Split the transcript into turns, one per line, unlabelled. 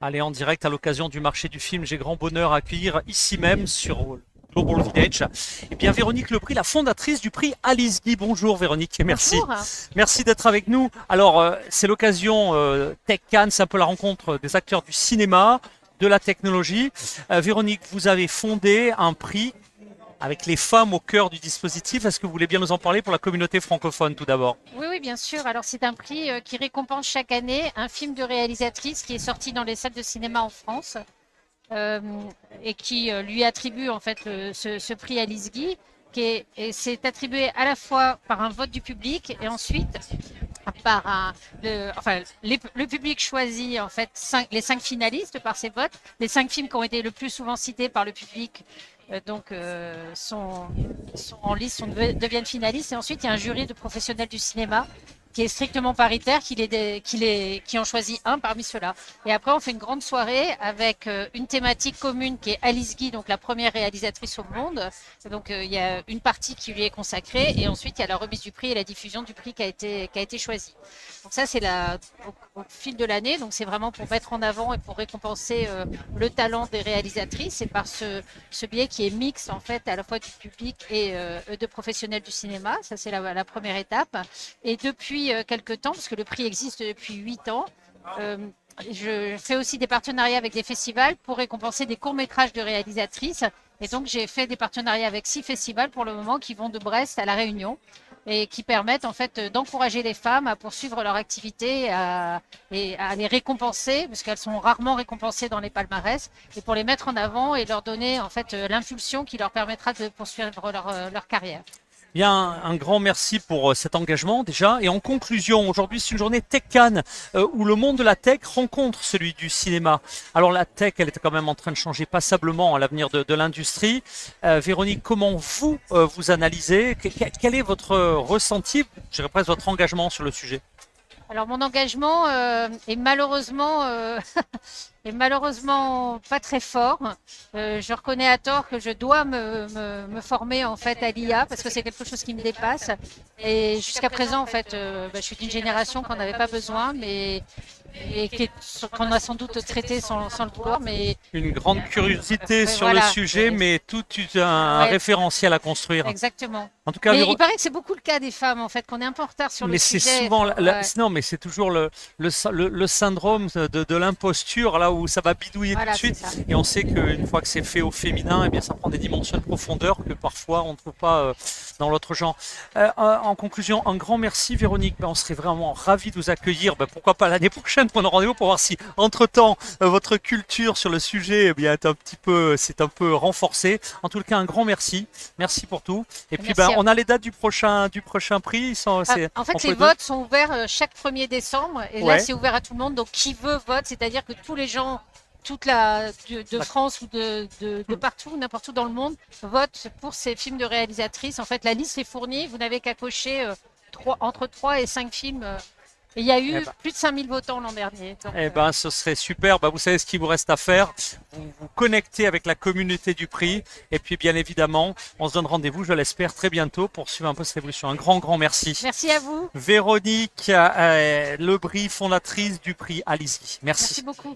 Allez, en direct à l'occasion du marché du film, j'ai grand bonheur à accueillir ici même sur Global Village. Eh bien, Véronique Lebris, la fondatrice du prix Alice Guy. Bonjour Véronique, et merci.
Bonjour.
Merci d'être avec nous. Alors, c'est l'occasion Tech Cannes, c'est un peu la rencontre des acteurs du cinéma, de la technologie. Véronique, vous avez fondé un prix avec les femmes au cœur du dispositif. Est-ce que vous voulez bien nous en parler pour la communauté francophone tout d'abord?
Oui, oui, bien sûr. Alors, c'est un prix qui récompense chaque année un film de réalisatrice qui est sorti dans les salles de cinéma en France euh, et qui lui attribue en fait ce prix Alice Guy, et c'est attribué à la fois par un vote du public et ensuite par le public choisit en fait les cinq finalistes par ses votes. Les cinq films qui ont été le plus souvent cités par le public sont en lice, deviennent finalistes. Et ensuite, il y a un jury de professionnels du cinéma qui est strictement paritaire, qui en choisit un parmi ceux-là. Et après, on fait une grande soirée avec une thématique commune qui est Alice Guy, donc la première réalisatrice au monde. Et donc, il y a une partie qui lui est consacrée, et ensuite, il y a la remise du prix et la diffusion du prix qui a été choisi. Donc ça, c'est au fil de l'année. Donc, c'est vraiment pour mettre en avant et pour récompenser le talent des réalisatrices, et par ce biais qui est mixte, en fait, à la fois du public et de professionnels du cinéma. Ça, c'est la première étape. Et depuis quelques temps, parce que le prix existe depuis 8 ans, euh, je fais aussi des partenariats avec des festivals pour récompenser des courts-métrages de réalisatrices. Et donc, j'ai fait des partenariats avec 6 festivals pour le moment qui vont de Brest à La Réunion et qui permettent en fait d'encourager les femmes à poursuivre leur activité et à les récompenser, parce qu'elles sont rarement récompensées dans les palmarès, et pour les mettre en avant et leur donner en fait l'impulsion qui leur permettra de poursuivre leur carrière.
Bien, un grand merci pour cet engagement déjà. Et en conclusion, aujourd'hui c'est une journée Tech Cannes où le monde de la tech rencontre celui du cinéma. Alors la tech, elle est quand même en train de changer passablement à l'avenir de l'industrie. Véronique, comment vous vous analysez? Quel est votre ressenti, je dirais presque votre engagement sur le sujet?
Alors mon engagement est malheureusement pas très fort. Je reconnais à tort que je dois me former en fait à l'IA parce que c'est quelque chose qui me dépasse. Et jusqu'à présent, en fait, je suis d'une génération qu'on n'avait pas besoin, mais et qu'on a sans doute traité sans le vouloir. Mais
Une grande curiosité sur le
voilà,
sujet, mais tout un
ouais,
référentiel à construire.
exactement.
En tout cas,
Mais il paraît que c'est beaucoup le cas des femmes, en fait, qu'on est un peu en retard sur le
mais c'est
sujet.
souvent,
Ouais,
non, mais c'est toujours le syndrome de l'imposture, là où ça va bidouiller tout de
voilà, c'est
suite.
ça.
Et on sait qu'une fois que c'est fait au féminin, eh bien, ça prend des dimensions de profondeur que parfois on ne trouve pas dans l'autre genre. En conclusion, un grand merci, Véronique. Ben, on serait vraiment ravis de vous accueillir. Ben, pourquoi pas l'année prochaine pour nos rendez-vous pour voir si, entre-temps, votre culture sur le sujet, eh bien, c'est un peu renforcée. En tout cas, un grand merci. Merci pour tout. Et puis, ben,
Merci à
on
vous.
a les dates du prochain prix.
En fait,
On
les
peut donner.
votes sont ouverts chaque 1er décembre. Et là,
Ouais.
c'est ouvert à tout le monde. Donc, qui veut vote, c'est-à-dire que tous les gens, de France ou de partout, n'importe où dans le monde, votent pour ces films de réalisatrices. En fait, la liste est fournie. Vous n'avez qu'à cocher entre 3 et 5 films. Et il y a
Eh
eu
ben,
plus de 5000 votants l'an dernier. Donc,
eh ben, ce serait super. Ben, vous savez ce qu'il vous reste à faire. Vous vous connectez avec la communauté du prix. Et puis, bien évidemment, on se donne rendez-vous, je l'espère, très bientôt pour suivre un peu cette évolution. Un grand, grand merci.
merci à vous.
Véronique Lebris, fondatrice du prix Alice.
Merci
Merci.
beaucoup.